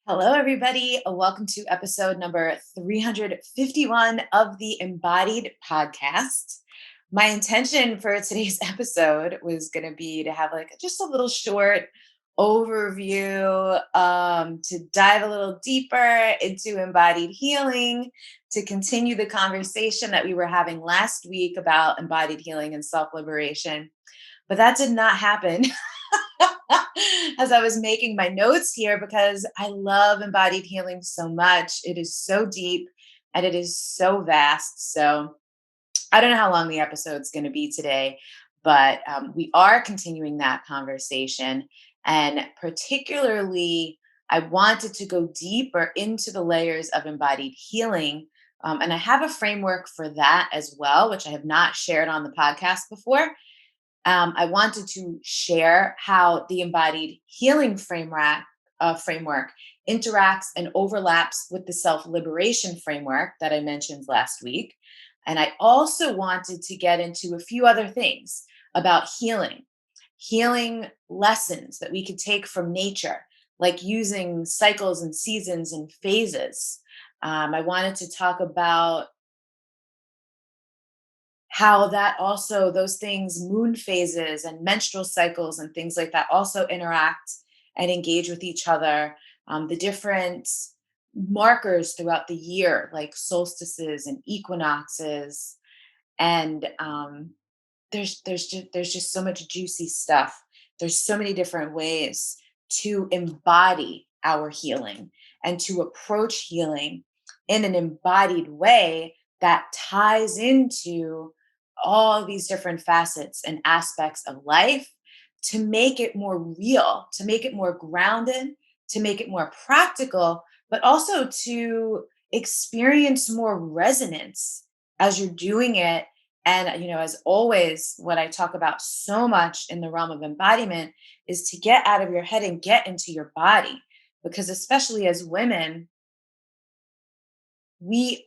Hello, everybody. Welcome to episode number 351 of the Embodied podcast. My intention for today's episode was going to be to have like just a little short overview, to dive a little deeper into embodied healing, to continue the conversation that we were having last week about embodied healing and self liberation. But that did not happen. As I was making my notes here because I love embodied healing so much. It is so deep and it is so vast. So I don't know how long the episode's going to be today, but we are continuing that conversation. And particularly, I wanted to go deeper into the layers of embodied healing. And I have a framework for that as well, which I have not shared on the podcast before. I wanted to share how the embodied healing framework interacts and overlaps with the self liberation framework that I mentioned last week. And I also wanted to get into a few other things about healing lessons that we could take from nature, like using cycles and seasons and phases. I wanted to talk about how that also those things, moon phases and menstrual cycles and things like that, also interact and engage with each other. The different markers throughout the year, like solstices and equinoxes, and there's just so much juicy stuff. There's so many different ways to embody our healing and to approach healing in an embodied way that ties into all these different facets and aspects of life to make it more real, to make it more grounded, to make it more practical, but also to experience more resonance as you're doing it. And, as always, what I talk about so much in the realm of embodiment is to get out of your head and get into your body. Because, especially as women,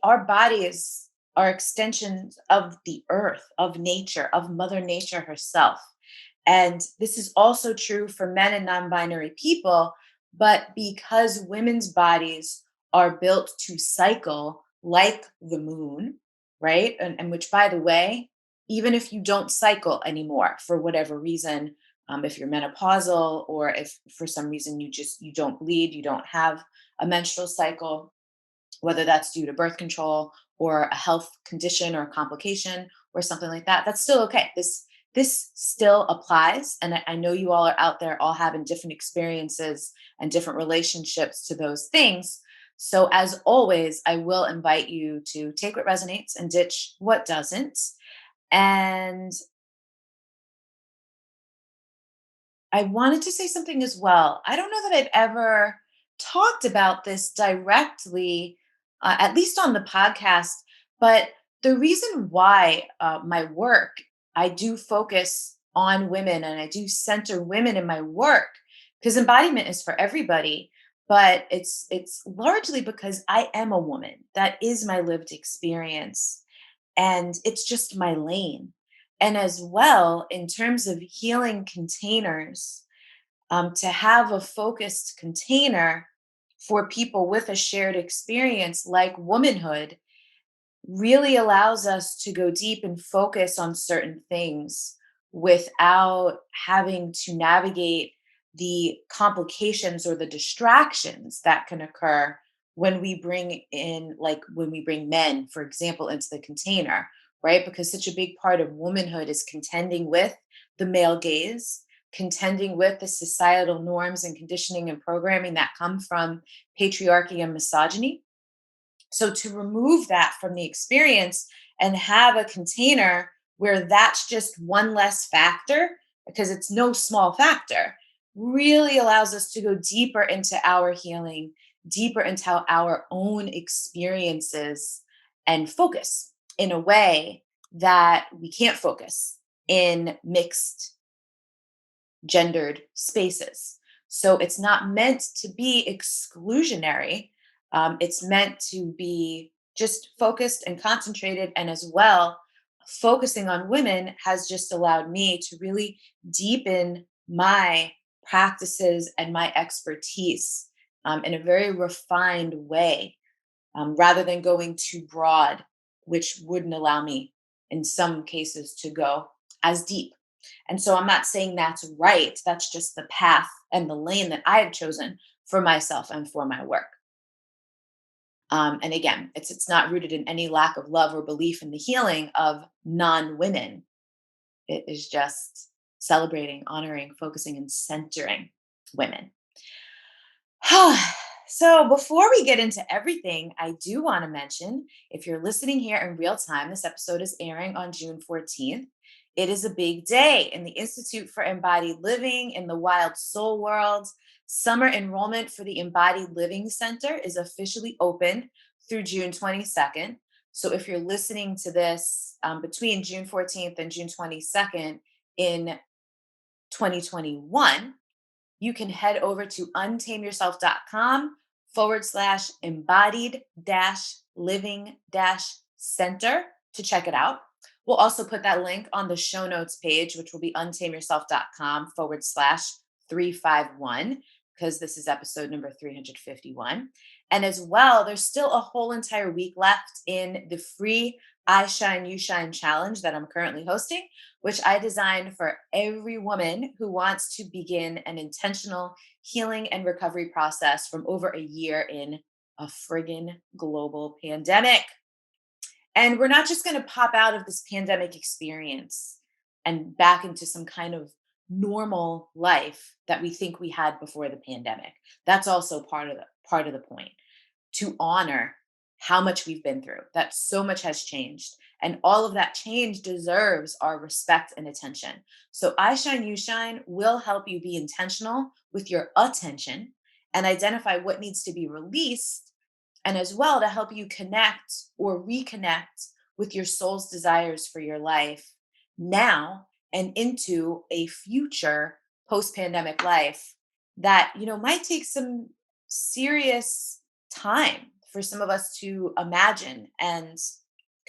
our bodies are extensions of the earth, of nature, of Mother Nature herself. And this is also true for men and non binary people. But because women's bodies are built to cycle like the moon, right? And which, by the way, even if you don't cycle anymore for whatever reason, if you're menopausal or if for some reason you don't bleed, you don't have a menstrual cycle, whether that's due to birth control or a health condition or a complication or something like that, that's still okay. This still applies. And I know you all are out there all having different experiences and different relationships to those things. So as always, I will invite you to take what resonates and ditch what doesn't. And I wanted to say something as well. I don't know that I've ever talked about this directly, at least on the podcast, but the reason why my work, I do focus on women and I do center women in my work, because embodiment is for everybody, but it's largely because I am a woman. That is my lived experience, and it's just my lane. And as well, in terms of healing containers, to have a focused container for people with a shared experience like womanhood really allows us to go deep and focus on certain things without having to navigate the complications or the distractions that can occur when we bring in, like when we bring men, for example, into the container, right? Because such a big part of womanhood is contending with the male gaze, contending with the societal norms and conditioning and programming that come from patriarchy and misogyny. So to remove that from the experience and have a container where that's just one less factor, because it's no small factor, really allows us to go deeper into our healing, deeper into our own experiences, and focus in a way that we can't focus in mixed gendered spaces. So it's not meant to be exclusionary. It's meant to be just focused and concentrated. And as well, focusing on women has just allowed me to really deepen my practices and my expertise in a very refined way, rather than going too broad, which wouldn't allow me in some cases to go as deep. And so I'm not saying that's right. That's just the path and the lane that I have chosen for myself and for my work. And again, it's not rooted in any lack of love or belief in the healing of non-women. It is just celebrating, honoring, focusing, and centering women. So, before we get into everything, I do want to mention, if you're listening here in real time, this episode is airing on June 14th. It is a big day in the Institute for Embodied Living in the Wild Soul World. Summer enrollment for the Embodied Living Center is officially open through June 22nd. So, if you're listening to this between June 14th and June 22nd in 2021, you can head over to untameyourself.com/embodied living center to check it out. We'll also put that link on the show notes page, which will be untameyourself.com/351, because this is episode number 351. And as well, there's still a whole entire week left in the free I Shine, You Shine challenge that I'm currently hosting, which I designed for every woman who wants to begin an intentional healing and recovery process from over a year in a friggin' global pandemic. And we're not just going to pop out of this pandemic experience and back into some kind of normal life that we think we had before the pandemic. That's also part of the point, to honor how much we've been through, that so much has changed. And all of that change deserves our respect and attention. So, I Shine, You Shine will help you be intentional with your attention and identify what needs to be released, and as well to help you connect or reconnect with your soul's desires for your life now and into a future post-pandemic life that might take some serious time for some of us to imagine and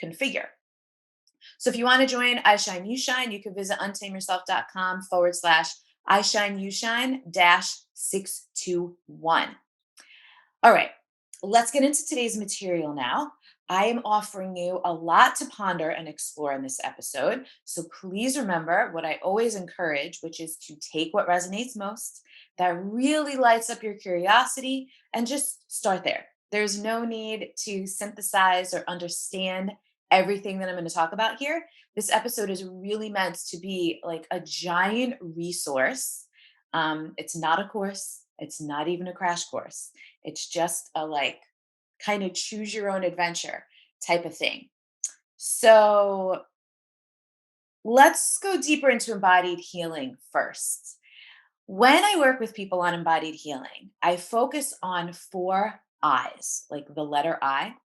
configure. So if you want to join I Shine You Shine, you can visit untameyourself.com/ I Shine You Shine -621. All right, let's get into today's material now. I am offering you a lot to ponder and explore in this episode. So please remember what I always encourage, which is to take what resonates most, that really lights up your curiosity, and just start there. There's no need to synthesize or understand everything that I'm going to talk about here. This episode is really meant to be like a giant resource. It's not a course, it's not even a crash course. It's just a like kind of choose your own adventure type of thing. So let's go deeper into embodied healing first. When I work with people on embodied healing, I focus on 4 eyes, like the letter I.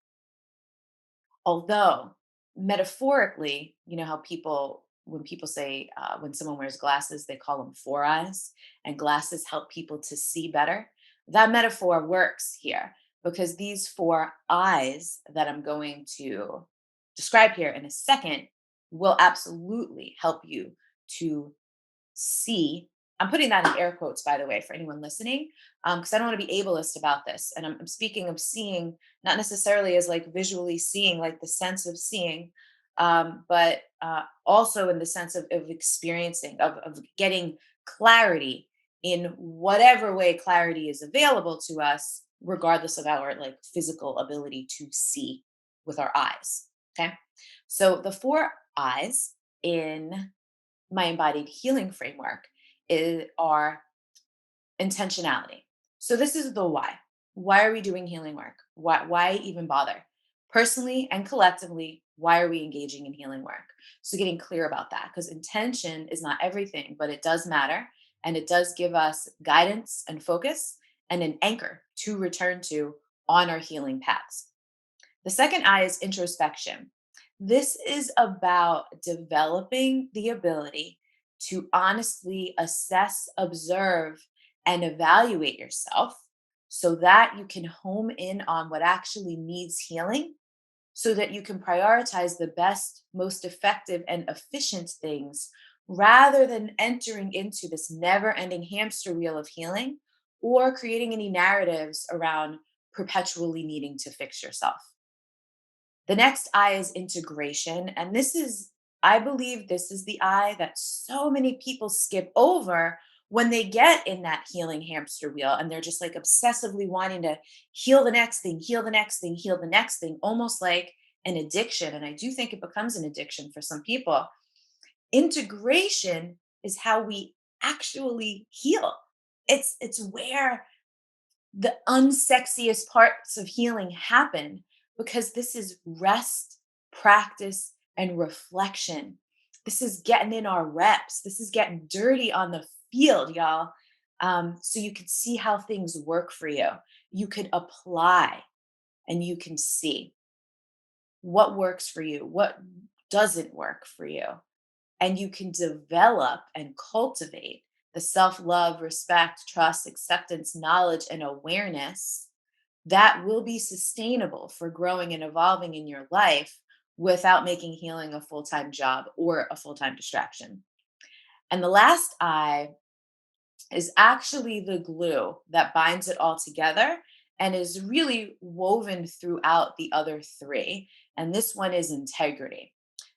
Although metaphorically, you know how when people say, when someone wears glasses, they call them 4 eyes, and glasses help people to see better. That metaphor works here because these 4 eyes that I'm going to describe here in a second will absolutely help you to see. I'm putting that in air quotes, by the way, for anyone listening, because I don't want to be ableist about this. And I'm speaking of seeing, not necessarily as like visually seeing, like the sense of seeing, but also in the sense of experiencing, of getting clarity in whatever way clarity is available to us, regardless of our like physical ability to see with our eyes. Okay. So the 4 eyes in my embodied healing framework are intentionality. So this is the why. Why are we doing healing work? Why even bother? Personally and collectively, why are we engaging in healing work? So getting clear about that, because intention is not everything, but it does matter. And it does give us guidance and focus and an anchor to return to on our healing paths. The second I is introspection. This is about developing the ability to honestly assess, observe, and evaluate yourself so that you can home in on what actually needs healing, so that you can prioritize the best, most effective, and efficient things rather than entering into this never ending hamster wheel of healing or creating any narratives around perpetually needing to fix yourself. The next I is integration. And I believe this is the I that so many people skip over when they get in that healing hamster wheel and they're just like obsessively wanting to heal the next thing, heal the next thing, heal the next thing, almost like an addiction. And I do think it becomes an addiction for some people. Integration is how we actually heal. It's where the unsexiest parts of healing happen because this is rest, practice, and reflection. This is getting in our reps. This is getting dirty on the field, y'all. So you can see how things work for you. You could apply and you can see what works for you, what doesn't work for you. And you can develop and cultivate the self love, respect, trust, acceptance, knowledge, and awareness that will be sustainable for growing and evolving in your life without making healing a full time job or a full time distraction. And the last I is actually the glue that binds it all together and is really woven throughout the other three. And this one is integrity.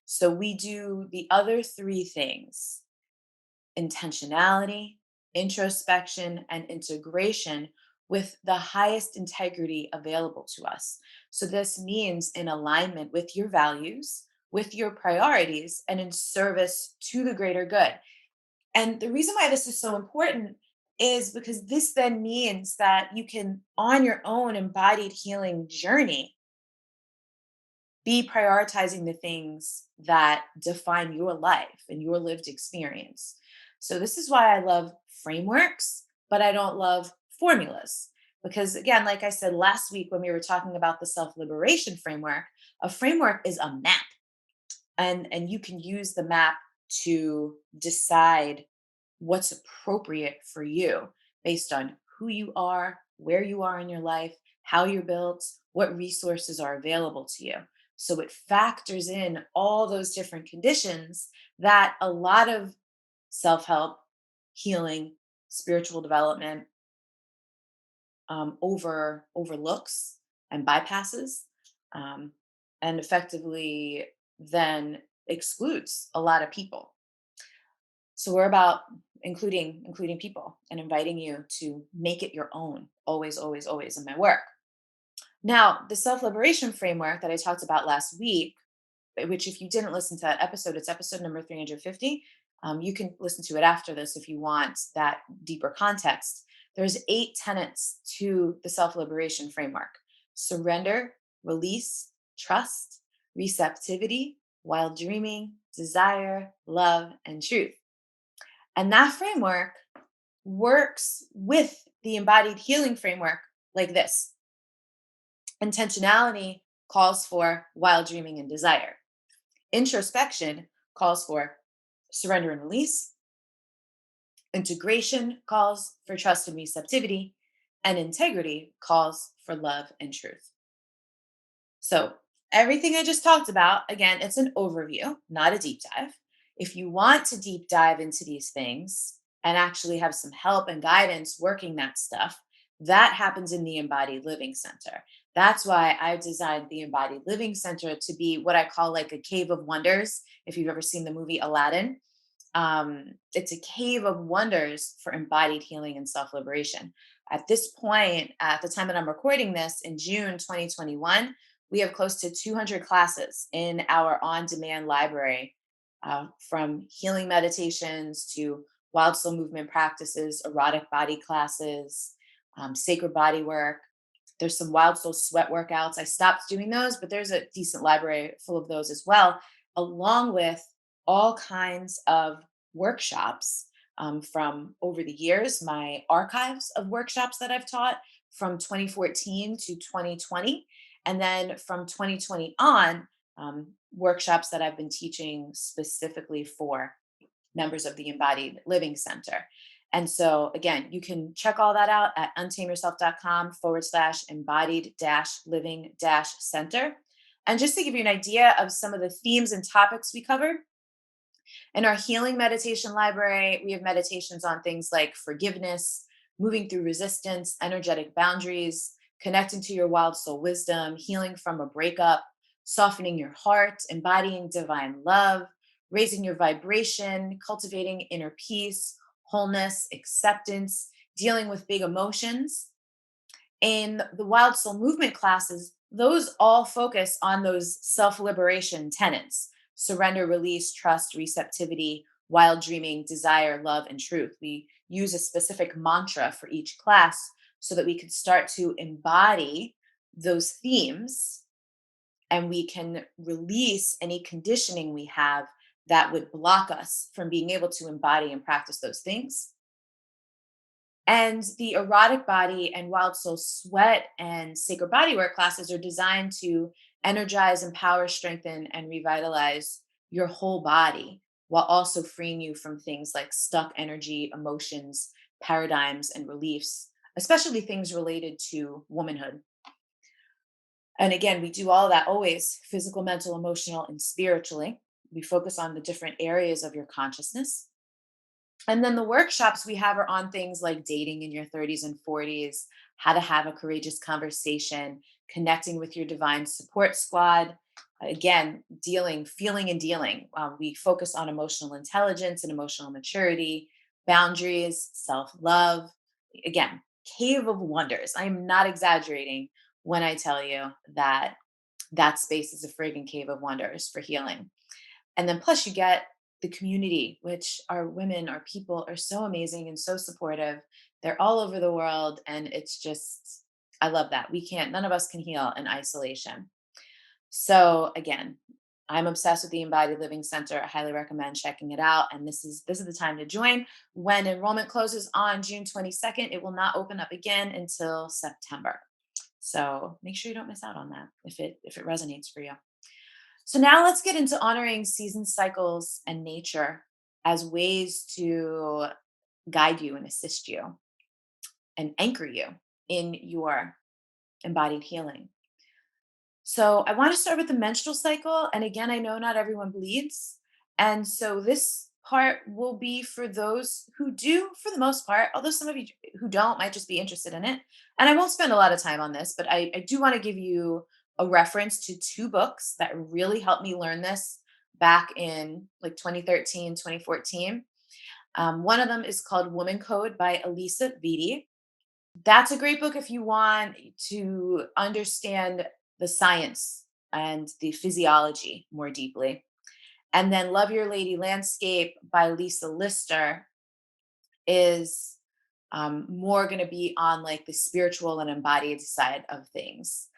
So we do the other three things: intentionality, introspection, and integration with the highest integrity available to us. So, this means in alignment with your values, with your priorities, and in service to the greater good. And the reason why this is so important is because this then means that you can, on your own embodied healing journey, be prioritizing the things that define your life and your lived experience. So, this is why I love frameworks, but I don't love formulas. Because, again, like I said last week when we were talking about the self liberation framework, a framework is a map, and you can use the map to decide what's appropriate for you based on who you are, where you are in your life, how you're built, what resources are available to you. So it factors in all those different conditions that a lot of self help, healing, spiritual development overlooks and bypasses, um, and effectively then excludes a lot of people. So we're about including people and inviting you to make it your own, always, always, always in my work. Now, the self-liberation framework that I talked about last week, which if you didn't listen to that episode, it's episode number 350. You can listen to it after this if you want that deeper context. There's 8 tenets to the self-liberation framework: surrender, release, trust, receptivity, wild dreaming, desire, love, and truth. And that framework works with the embodied healing framework like this: intentionality calls for wild dreaming and desire, introspection calls for surrender and release, integration calls for trust and receptivity, and integrity calls for love and truth. So, everything I just talked about, again, it's an overview, not a deep dive. If you want to deep dive into these things and actually have some help and guidance working that stuff, that happens in the Embodied Living Center. That's why I've designed the Embodied Living Center to be what I call like a cave of wonders. If you've ever seen the movie Aladdin, it's a cave of wonders for embodied healing and self liberation. At this point, at the time that I'm recording this in June 2021, we have close to 200 classes in our on demand library, from healing meditations to wild soul movement practices, erotic body classes, sacred body work. There's some wild soul sweat workouts. I stopped doing those, but there's a decent library full of those as well, along with all kinds of workshops, from over the years, my archives of workshops that I've taught from 2014 to 2020. And then from 2020 on, workshops that I've been teaching specifically for members of the Embodied Living Center. And so, again, you can check all that out at untameyourself.com/embodied living center. And just to give you an idea of some of the themes and topics we covered, in our healing meditation library, we have meditations on things like forgiveness, moving through resistance, energetic boundaries, connecting to your wild soul wisdom, healing from a breakup, softening your heart, embodying divine love, raising your vibration, cultivating inner peace, wholeness, acceptance, dealing with big emotions. In the Wild Soul Movement classes, those all focus on those self liberation tenets: surrender, release, trust, receptivity, wild dreaming, desire, love, and truth. We use a specific mantra for each class so that we can start to embody those themes, and we can release any conditioning we have that would block us from being able to embody and practice those things. And the erotic body and wild soul sweat and sacred bodywork classes are designed to energize, empower, strengthen, and revitalize your whole body while also freeing you from things like stuck energy, emotions, paradigms, and beliefs, especially things related to womanhood. And again, we do all that always: physical, mental, emotional, and spiritually. We focus on the different areas of your consciousness. And then the workshops we have are on things like dating in your 30s and 40s, how to have a courageous conversation, connecting with your divine support squad. Again, dealing, feeling, and dealing. We focus on emotional intelligence and emotional maturity, boundaries, self love. Again, cave of wonders. I am not exaggerating when I tell you that that space is a friggin' cave of wonders for healing. And then plus you get the community, which our women, our people are so amazing and so supportive. They're all over the world. And it's just, I love that. None of us can heal in isolation. So again, I'm obsessed with the Embodied Living Center. I highly recommend checking it out. And this is the time to join. When enrollment closes on June 22nd, it will not open up again until September. So make sure you don't miss out on that if it resonates for you. So now let's get into honoring season cycles and nature as ways to guide you and assist you and anchor you in your embodied healing. So I want to start with the menstrual cycle. And again, I know not everyone bleeds. And so this part will be for those who do, for the most part, although some of you who don't might just be interested in it. And I won't spend a lot of time on this, but I do want to give you a reference to two books that really helped me learn this back in like 2013, 2014. One of them is called Woman Code by Elisa Vitti. That's a great book if you want to understand the science and the physiology more deeply. And then Love Your Lady Landscape by Lisa Lister is more going to be on like the spiritual and embodied side of things.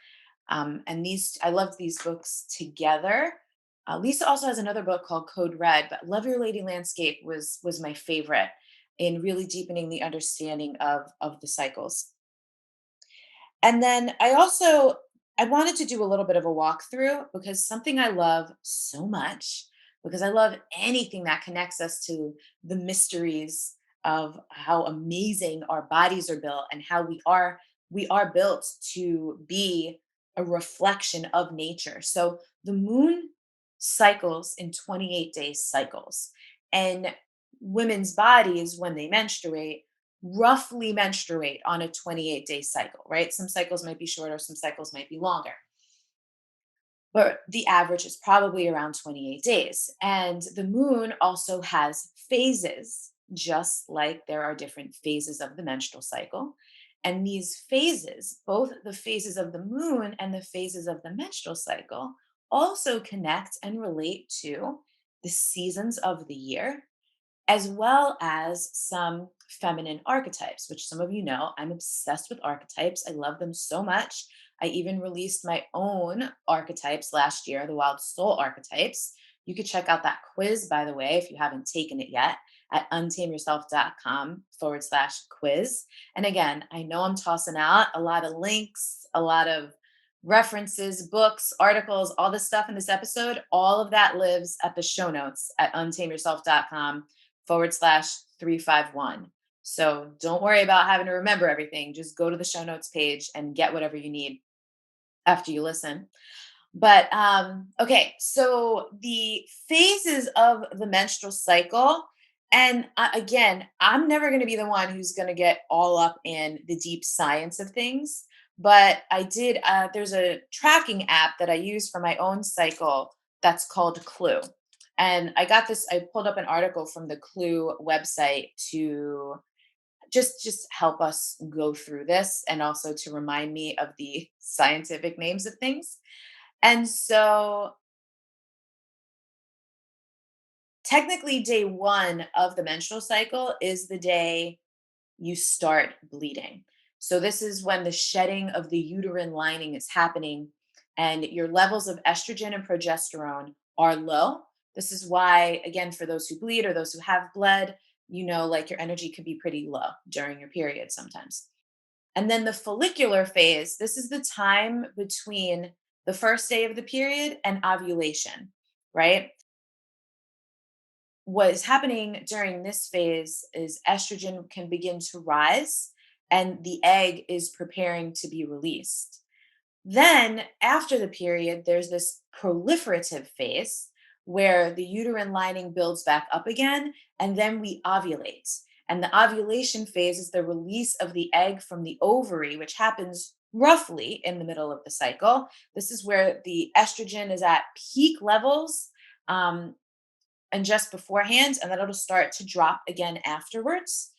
And I love these books together. Lisa also has another book called Code Red, but Love Your Lady Landscape was my favorite in really deepening the understanding of the cycles. And then I wanted to do a little bit of a walkthrough because something I love so much, because I love anything that connects us to the mysteries of how amazing our bodies are built and how we are built to be a reflection of nature. So the moon cycles in 28-day cycles. And women's bodies, when they menstruate, roughly menstruate on a 28-day cycle, right? Some cycles might be shorter, some cycles might be longer, but the average is probably around 28 days. And the moon also has phases, just like there are different phases of the menstrual cycle. And these phases, both the phases of the moon and the phases of the menstrual cycle, also connect and relate to the seasons of the year, as well as some feminine archetypes, which some of you know I'm obsessed with archetypes. I love them so much. I even released my own archetypes last year, the Wild Soul archetypes. You could check out that quiz, by the way, if you haven't taken it yet, at untameyourself.com/quiz. And again, I know I'm tossing out a lot of links, a lot of references, books, articles, all this stuff in this episode. All of that lives at the show notes at untameyourself.com/351. So don't worry about having to remember everything. Just go to the show notes page and get whatever you need after you listen. But okay, so the phases of the menstrual cycle And again, I'm never going to be the one who's going to get all up in the deep science of things. But I did, there's a tracking app that I use for my own cycle that's called Clue. And I got this, I pulled up an article from the Clue website to just help us go through this and also to remind me of the scientific names of things. And so technically day 1 of the menstrual cycle is the day you start bleeding. So, this is when the shedding of the uterine lining is happening and your levels of estrogen and progesterone are low. This is why, again, for those who bleed or those who have bled, like your energy could be pretty low during your period sometimes. And then the follicular phase, this is the time between the first day of the period and ovulation, right? What is happening during this phase is estrogen can begin to rise and the egg is preparing to be released. Then, after the period, there's this proliferative phase where the uterine lining builds back up again, and then we ovulate. And the ovulation phase is the release of the egg from the ovary, which happens roughly in the middle of the cycle. This is where the estrogen is at peak levels. And just beforehand, and then it'll start to drop again afterwards.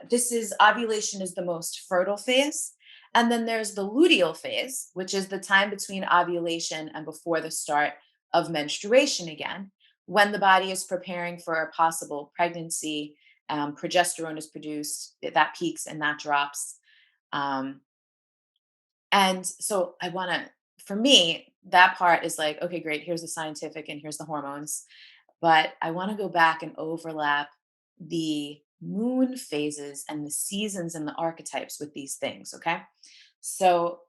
This is ovulation is the most fertile phase. And then there's the luteal phase, which is the time between ovulation and before the start of menstruation again, when the body is preparing for a possible pregnancy. Progesterone is produced, that peaks and that drops. Um, and so I want to, for me, that part is like, okay, great, here's the scientific and here's the hormones, but I want to go back and overlap the moon phases and the seasons and the archetypes with these things. Okay. So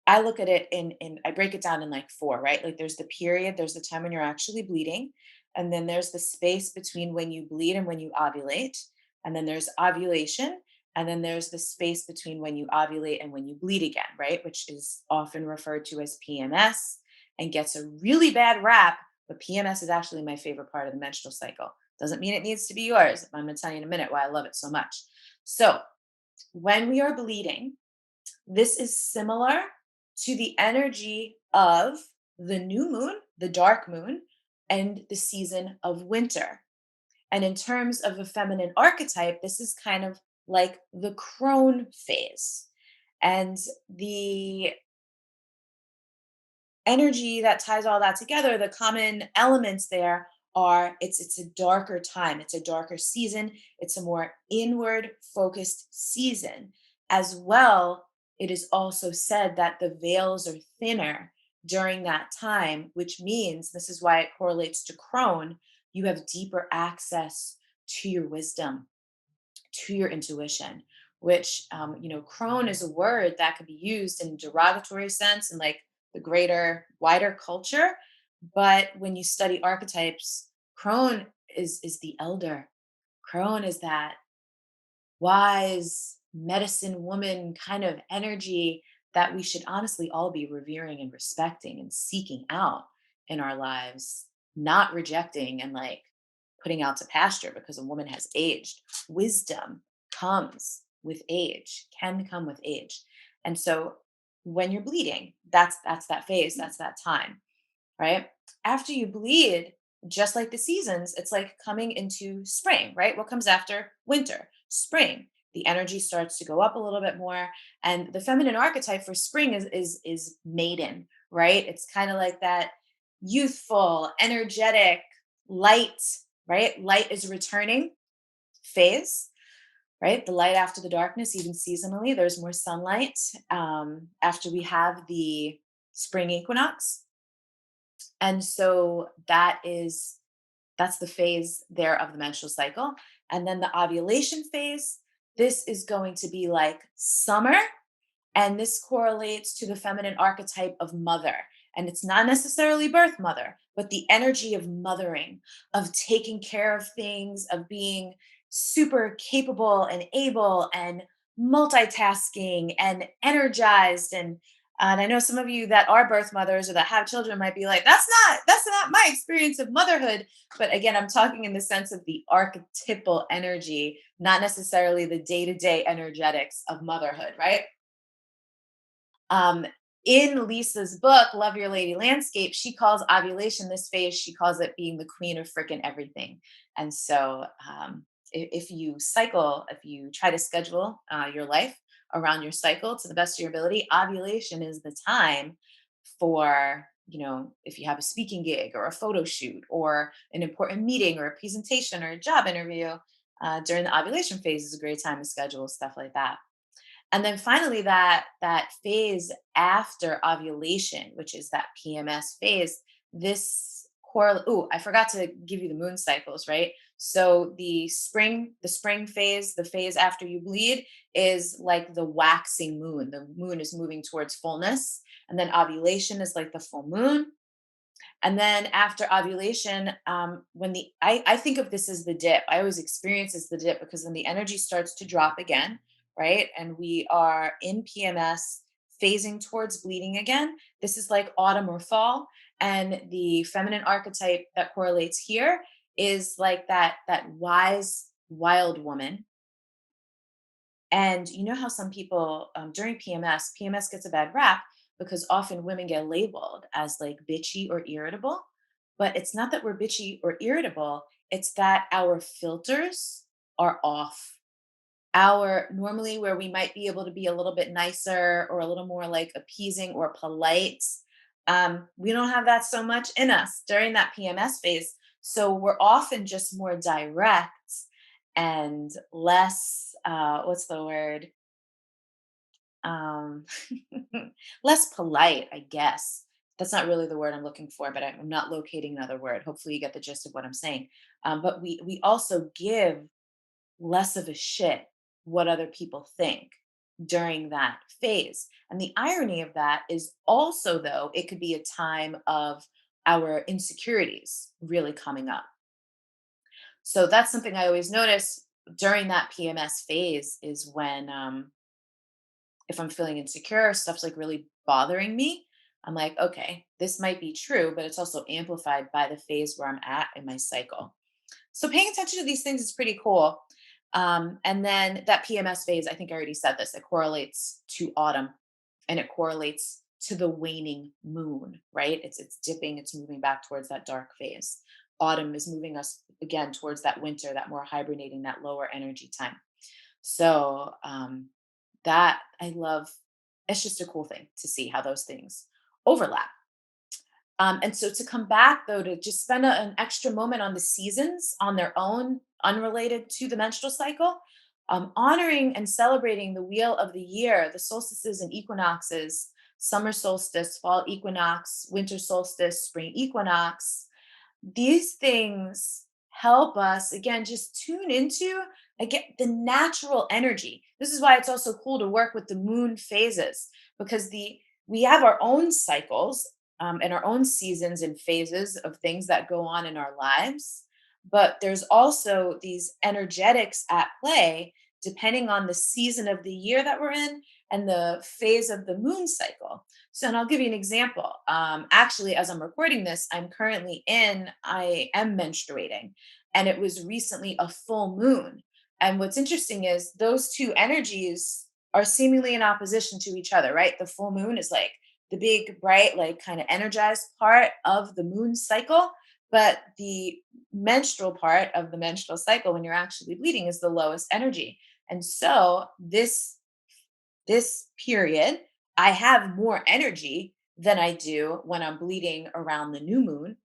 I look at it in I break it down in like four, right? Like there's the period, there's the time when you're actually bleeding, and then there's the space between when you bleed and when you ovulate, and then there's ovulation, and then there's the space between when you ovulate and when you bleed again, right? Which is often referred to as PMS and gets a really bad rap, but PMS is actually my favorite part of the menstrual cycle. Doesn't mean it needs to be yours. I'm going to tell you in a minute why I love it so much. So, when we are bleeding, this is similar to the energy of the new moon, the dark moon, and the season of winter. And in terms of a feminine archetype, this is kind of like the crone phase. And the energy that ties all that together, the common elements there are it's a darker time, it's a darker season, it's a more inward focused season. As well, it is also said that the veils are thinner during that time, which means this is why it correlates to crone. You have deeper access to your wisdom, to your intuition, which, crone is a word that could be used in derogatory sense in like the greater, wider culture. But when you study archetypes, crone is the elder. Crone is that wise medicine woman kind of energy that we should honestly all be revering and respecting and seeking out in our lives, not rejecting and like putting out to pasture because a woman has aged. Wisdom comes with age, can come with age. And so when you're bleeding, that's that phase, that's that time, right? After you bleed, just like the seasons, it's like coming into spring, right? What comes after winter? Spring. The energy starts to go up a little bit more. And the feminine archetype for spring is maiden, right? It's kind of like that youthful, energetic, light, right? Light is returning phase, right? The light after the darkness, even seasonally, there's more sunlight. After we have the spring equinox, and so that's the phase there of the menstrual cycle. And then the ovulation phase, this is going to be like summer, and this correlates to the feminine archetype of mother. And it's not necessarily birth mother, but the energy of mothering, of taking care of things, of being super capable and able and multitasking and energized and And I know some of you that are birth mothers or that have children might be like, that's not my experience of motherhood. But again, I'm talking in the sense of the archetypal energy, not necessarily the day-to-day energetics of motherhood, right? Um, in Lisa's book, Love Your Lady Landscape, she calls ovulation this phase, she calls it being the queen of freaking everything. And so, if you cycle, if you try to schedule your life around your cycle to the best of your ability, ovulation is the time for, if you have a speaking gig or a photo shoot or an important meeting or a presentation or a job interview, during the ovulation phase is a great time to schedule stuff like that. And then finally, that phase after ovulation, which is that PMS phase, this correl oh, I forgot to give you the moon cycles, right? So the spring phase, the phase after you bleed, is like the waxing moon. The moon is moving towards fullness. And then ovulation is like the full moon. And then after ovulation, when I think of this as the dip. I always experience as the dip because then the energy starts to drop again, right? And we are in PMS, phasing towards bleeding again. This is like autumn or fall, and the feminine archetype that correlates here is like that wise wild woman. And you know how some people, during PMS gets a bad rap because often women get labeled as like bitchy or irritable. But it's not that we're bitchy or irritable, it's that our filters are off. Our normally where we might be able to be a little bit nicer or a little more like appeasing or polite, we don't have that so much in us during that PMS phase. So we're often just more direct and less, what's the word? Um, less polite, I guess. That's not really the word I'm looking for, but I'm not locating another word. Hopefully, you get the gist of what I'm saying. But we also give less of a shit what other people think during that phase. And the irony of that is also, though, it could be a time of our insecurities really coming up. So that's something I always notice during that PMS phase is when, if I'm feeling insecure, stuff's like really bothering me. I'm like, okay, this might be true, but it's also amplified by the phase where I'm at in my cycle. So paying attention to these things is pretty cool. And then that PMS phase, I think I already said this, it correlates to autumn and it correlates to the waning moon, right? It's dipping, it's moving back towards that dark phase. Autumn is moving us again towards that winter, that more hibernating, that lower energy time. So that I love. It's just a cool thing to see how those things overlap. And so to come back though, to just spend an extra moment on the seasons on their own, unrelated to the menstrual cycle, honoring and celebrating the wheel of the year, the solstices and equinoxes, summer solstice, fall equinox, winter solstice, spring equinox. These things help us again just tune into again the natural energy. This is why it's also cool to work with the moon phases because the we have our own cycles, and our own seasons and phases of things that go on in our lives, but there's also these energetics at play depending on the season of the year that we're in and the phase of the moon cycle. So, and I'll give you an example. Actually, as I'm recording this, I am menstruating, and it was recently a full moon. And what's interesting is those two energies are seemingly in opposition to each other, right? The full moon is like the big, bright, like kind of energized part of the moon cycle. But the menstrual part of the menstrual cycle, when you're actually bleeding, is the lowest energy. And so this period, I have more energy than I do when I'm bleeding around the new moon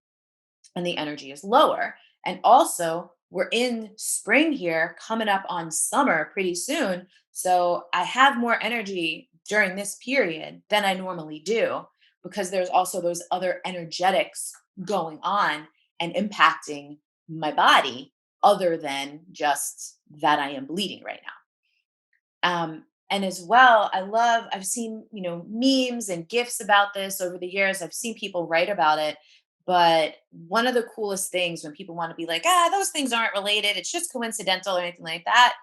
and the energy is lower. And also, we're in spring here, coming up on summer pretty soon. So I have more energy during this period than I normally do because there's also those other energetics going on and impacting my body other than just that I am bleeding right now. And as well, I've seen, memes and gifs about this over the years. I've seen people write about it. But one of the coolest things when people want to be like, those things aren't related, it's just coincidental or anything like that,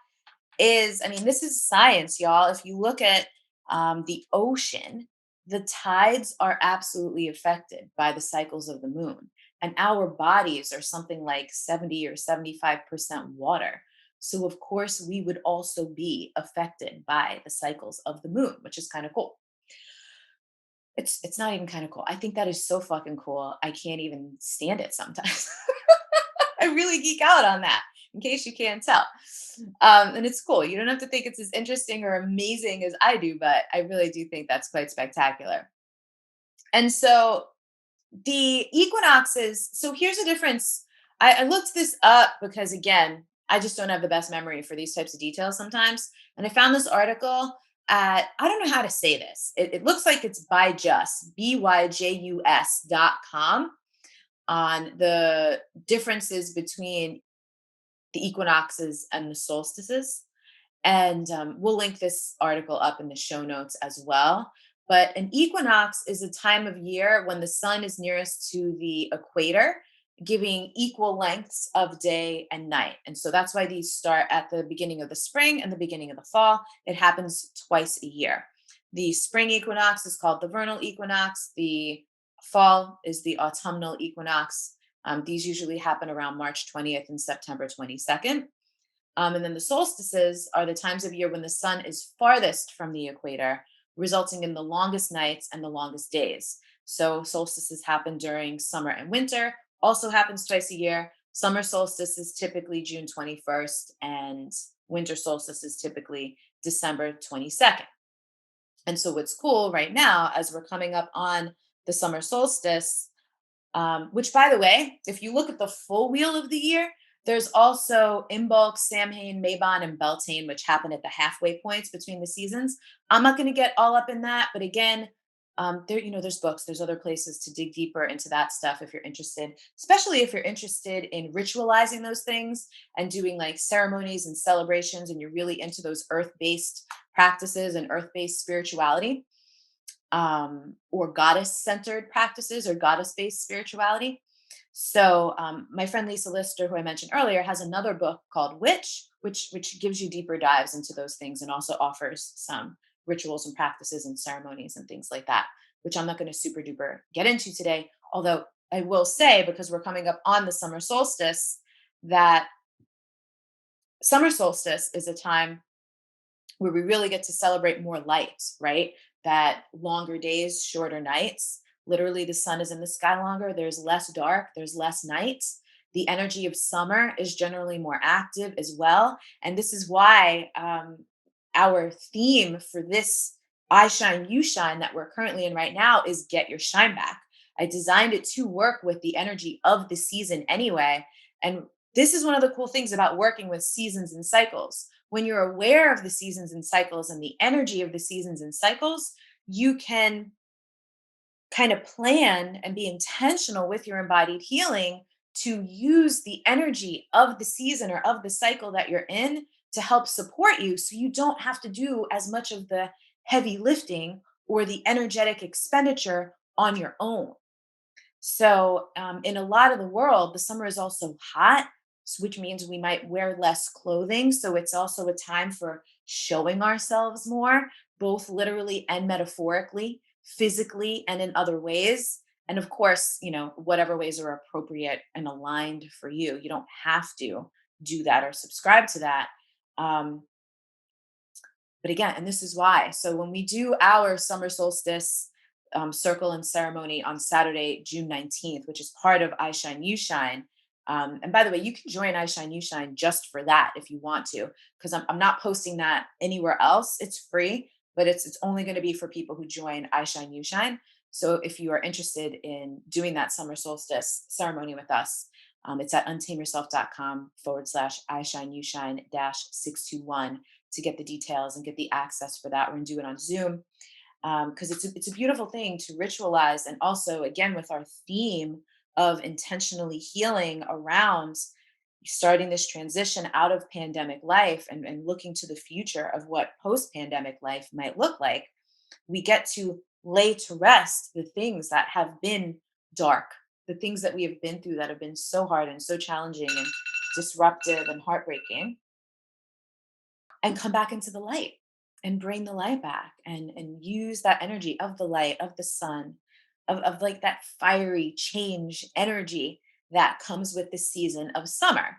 is, I mean, this is science, y'all. If you look at the ocean, The tides are absolutely affected by the cycles of the moon, and our bodies are something like 70 or 75% water. So, of course, we would also be affected by the cycles of the moon, which is kind of cool. It's not even kind of cool. I think that is so fucking cool. I can't even stand it sometimes. I really geek out on that, in case you can't tell. And it's cool. You don't have to think it's as interesting or amazing as I do, but I really do think that's quite spectacular. And so the equinoxes, so here's a difference. I looked this up because, again, I just don't have the best memory for these types of details sometimes. And I found this article at, I don't know how to say this. It looks like it's byjus.com on the differences between the equinoxes and the solstices. And we'll link this article up in the show notes as well. But an equinox is a time of year when the sun is nearest to the equator, giving equal lengths of day and night. And so that's why these start at the beginning of the spring and the beginning of the fall. It happens twice a year. The spring equinox is called the vernal equinox, the fall is the autumnal equinox. These usually happen around March 20th and September 22nd. And then the solstices are the times of year when the sun is farthest from the equator, resulting in the longest nights and the longest days. So solstices happen during summer and winter, also happens twice a year. Summer solstice is typically June 21st, and winter solstice is typically December 22nd. And so what's cool right now, as we're coming up on the summer solstice, which, by the way, if you look at the full wheel of the year, there's also Imbolc, Samhain, Mabon, and Beltane, which happen at the halfway points between the seasons. I'm not going to get all up in that, but again, there's books, there's other places to dig deeper into that stuff if you're interested, especially if you're interested in ritualizing those things and doing like ceremonies and celebrations, and you're really into those earth-based practices and earth-based spirituality, or goddess centered practices or goddess based spirituality. So my friend Lisa Lister, who I mentioned earlier, has another book called Witch, which gives you deeper dives into those things and also offers some rituals and practices and ceremonies and things like that, which I'm not going to super duper get into today. Although I will say, because we're coming up on the summer solstice, that summer solstice is a time where we really get to celebrate more light, right? That longer days, shorter nights. Literally, the sun is in the sky longer. There's less dark, there's less nights. The energy of summer is generally more active as well. And this is why our theme for this I Shine, You Shine that we're currently in right now is Get Your Shine Back. I designed it to work with the energy of the season anyway. And this is one of the cool things about working with seasons and cycles. When you're aware of the seasons and cycles and the energy of the seasons and cycles, you can kind of plan and be intentional with your embodied healing to use the energy of the season or of the cycle that you're in to help support you so you don't have to do as much of the heavy lifting or the energetic expenditure on your own. So, in a lot of the world, the summer is also hot, which means we might wear less clothing. So, it's also a time for showing ourselves more, both literally and metaphorically, physically and in other ways. And of course, whatever ways are appropriate and aligned for you. You don't have to do that or subscribe to that. Um, but again, and this is why. So when we do our summer solstice circle and ceremony on Saturday, June 19th, which is part of I Shine, You Shine. And by the way, you can join I Shine, You Shine just for that if you want to, because I'm not posting that anywhere else. It's free, but it's only going to be for people who join I Shine, You Shine. So if you are interested in doing that summer solstice ceremony with us, it's at untameyourself.com/, I Shine, You Shine -621 to get the details and get the access for that. We're going to do it on Zoom because it's a beautiful thing to ritualize. And also, again, with our theme of intentionally healing around starting this transition out of pandemic life and looking to the future of what post pandemic life might look like, we get to lay to rest the things that have been dark, the things that we have been through that have been so hard and so challenging and disruptive and heartbreaking, and come back into the light and bring the light back and use that energy of the light, of the sun, of like that fiery change energy that comes with the season of summer.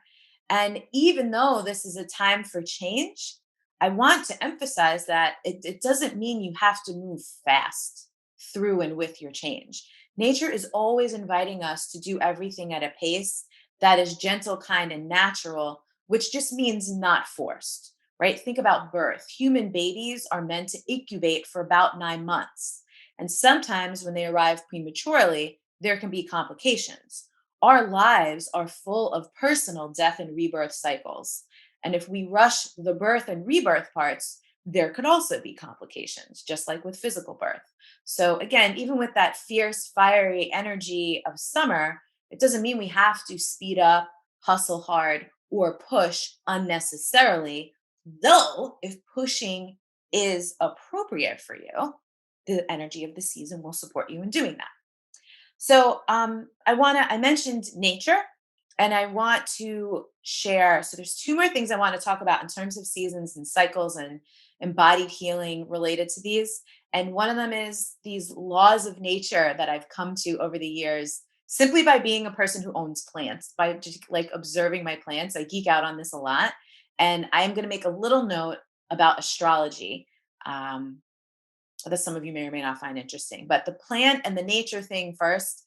And even though this is a time for change, I want to emphasize that it doesn't mean you have to move fast through and with your change. Nature is always inviting us to do everything at a pace that is gentle, kind, and natural, which just means not forced, right? Think about birth. Human babies are meant to incubate for about 9 months. And sometimes when they arrive prematurely, there can be complications. Our lives are full of personal death and rebirth cycles. And if we rush the birth and rebirth parts, there could also be complications, just like with physical birth. So, again, even with that fierce, fiery energy of summer, it doesn't mean we have to speed up, hustle hard, or push unnecessarily. Though, if pushing is appropriate for you, the energy of the season will support you in doing that. So I mentioned nature and I want to share. So there's two more things I want to talk about in terms of seasons and cycles and embodied healing related to these. And one of them is these laws of nature that I've come to over the years simply by being a person who owns plants, by just like observing my plants. I geek out on this a lot. And I'm going to make a little note about astrology. Um, that some of you may or may not find interesting. But the plant and the nature thing first.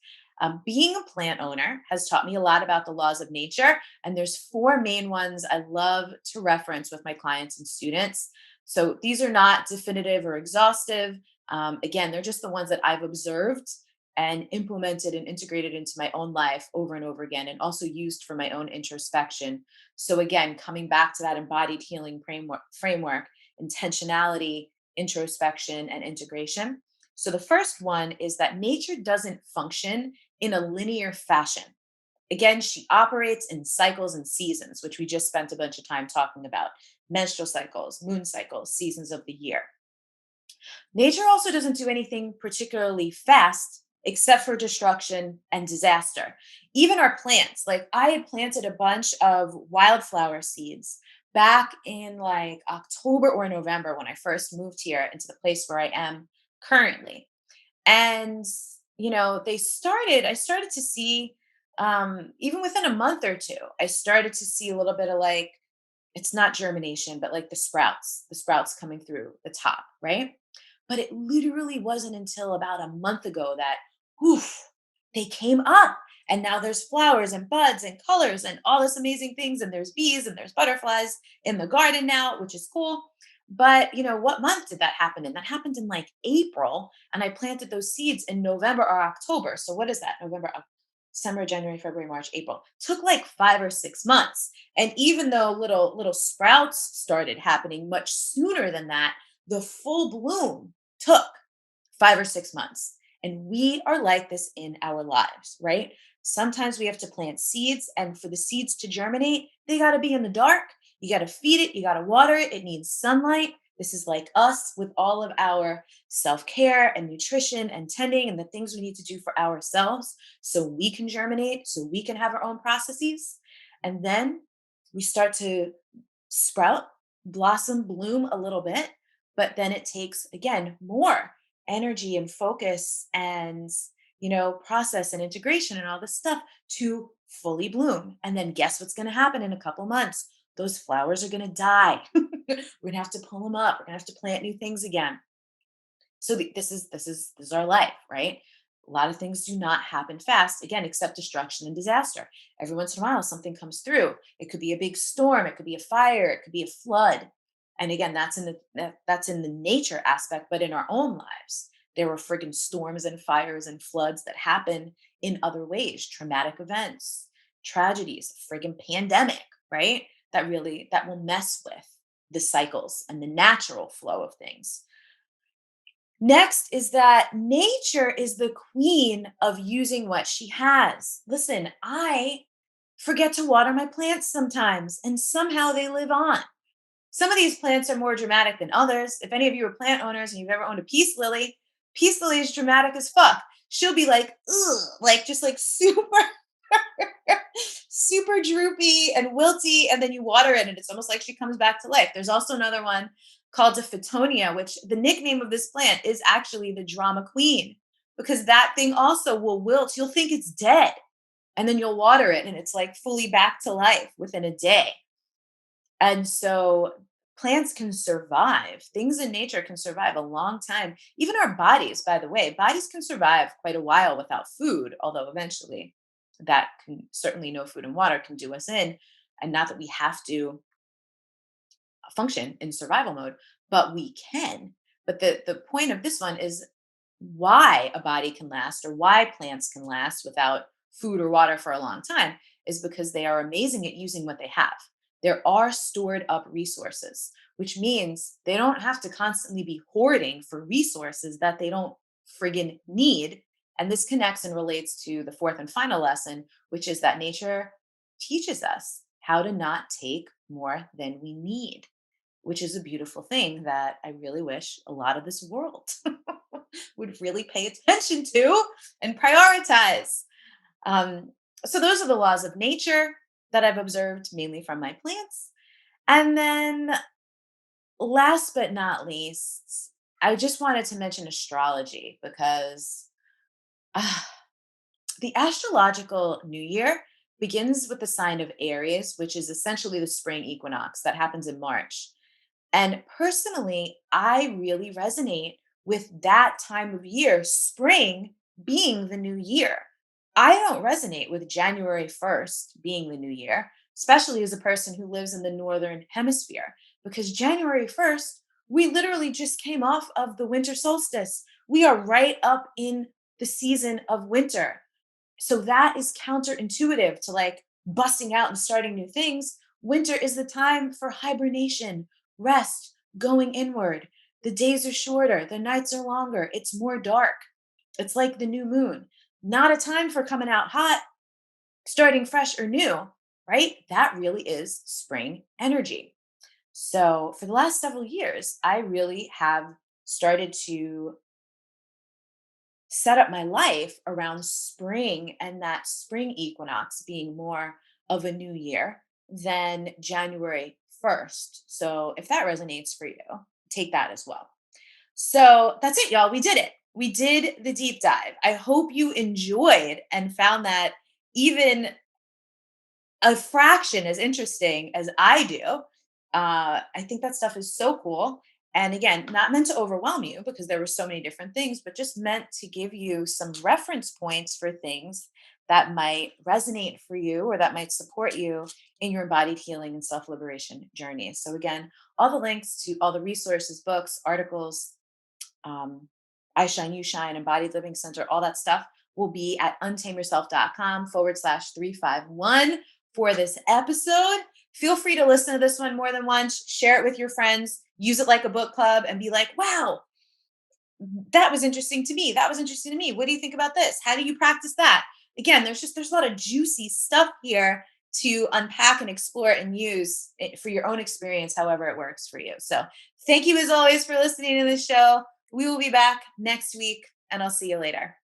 Being a plant owner has taught me a lot about the laws of nature, and there's four main ones I love to reference with my clients and students. So these are not definitive or exhaustive. Again, they're just the ones that I've observed and implemented and integrated into my own life over and over again, and also used for my own introspection. So again, coming back to that embodied healing framework, intentionality, introspection, and integration. So the first one is that nature doesn't function in a linear fashion. Again, she operates in cycles and seasons, which we just spent a bunch of time talking about: menstrual cycles, moon cycles, seasons of the year. Nature also doesn't do anything particularly fast except for destruction and disaster. Even our plants, like I had planted a bunch of wildflower seeds back in like October or November when I first moved here into the place where I am currently. And I started to see, even within a month or two, I started to see a little bit of like, it's not germination, but like the sprouts coming through the top, right? But it literally wasn't until about a month ago that, woof, they came up. And now there's flowers and buds and colors and all this amazing things. And there's bees and there's butterflies in the garden now, which is cool. But what month did that happen in? That happened in like April. And I planted those seeds in November or October. So what is that? December, January, February, March, April. Took like 5 or 6 months. And even though little sprouts started happening much sooner than that, the full bloom took 5 or 6 months. And we are like this in our lives, right? Sometimes we have to plant seeds, and for the seeds to germinate, they got to be in the dark. You got to feed it, you got to water it. It needs sunlight. This is like us with all of our self care and nutrition and tending and the things we need to do for ourselves so we can germinate, so we can have our own processes. And then we start to sprout, blossom, bloom a little bit, but then it takes, again, more energy and focus and, process and integration and all this stuff to fully bloom. And then guess what's going to happen in a couple months? Those flowers are going to die. We're going to have to pull them up. We're going to have to plant new things again. So this is our life, right? A lot of things do not happen fast, again, except destruction and disaster. Every once in a while, something comes through. It could be a big storm, it could be a fire, it could be a flood. And again, that's in the nature aspect, but in our own lives, there were friggin' storms and fires and floods that happen in other ways, traumatic events, tragedies, friggin' pandemic, right? That will mess with the cycles and the natural flow of things. Next is that nature is the queen of using what she has. Listen, I forget to water my plants sometimes, and somehow they live on. Some of these plants are more dramatic than others. If any of you are plant owners and you've ever owned a peace lily is dramatic as fuck. She'll be like, ugh, like just like super, super droopy and wilty, and then you water it, and it's almost like she comes back to life. There's also another one. called a phytonia, which the nickname of this plant is actually the drama queen, because that thing also will wilt. You'll think it's dead, and then you'll water it, and it's like fully back to life within a day. And so plants can survive. Things in nature can survive a long time. Even our bodies, by the way, bodies can survive quite a while without food, although eventually that can certainly no food and water can do us in. And not that we have to function in survival mode, but we can. But the point of this one is why a body can last or why plants can last without food or water for a long time is because they are amazing at using what they have. There are stored up resources, which means they don't have to constantly be hoarding for resources that they don't friggin' need. And this connects and relates to the fourth and final lesson, which is that nature teaches us how to not take more than we need, which is a beautiful thing that I really wish a lot of this world would really pay attention to and prioritize. Um, so, those are the laws of nature that I've observed mainly from my plants. And then, last but not least, I just wanted to mention astrology because uh, the astrological new year begins with the sign of Aries, which is essentially the spring equinox that happens in March. And personally, I really resonate with that time of year, spring being the new year. I don't resonate with January 1st being the new year, especially as a person who lives in the northern hemisphere, because January 1st, we literally just came off of the winter solstice. We are right up in the season of winter. So that is counterintuitive to like busting out and starting new things. Winter is the time for hibernation, rest, going inward. The days are shorter, the nights are longer, it's more dark. It's like the new moon. Not a time for coming out hot, starting fresh or new, right? That really is spring energy. So, for the last several years, I really have started to set up my life around spring and that spring equinox being more of a new year than January 1st. So if that resonates for you, take that as well. So that's it, y'all. We did it. We did the deep dive. I hope you enjoyed and found that even a fraction as interesting as I do. I think that stuff is so cool. And again, not meant to overwhelm you because there were so many different things, but just meant to give you some reference points for things that might resonate for you or that might support you in your embodied healing and self liberation journey. So, again, all the links to all the resources, books, articles, um, I Shine, You Shine, Embodied Living Center, all that stuff will be at untameyourself.com/351 for this episode. Feel free to listen to this one more than once, share it with your friends, use it like a book club, and be like, wow, that was interesting to me. That was interesting to me. What do you think about this? How do you practice that? Again, there's a lot of juicy stuff here to unpack and explore and use it for your own experience, however it works for you. So thank you as always for listening to this show. We will be back next week and I'll see you later.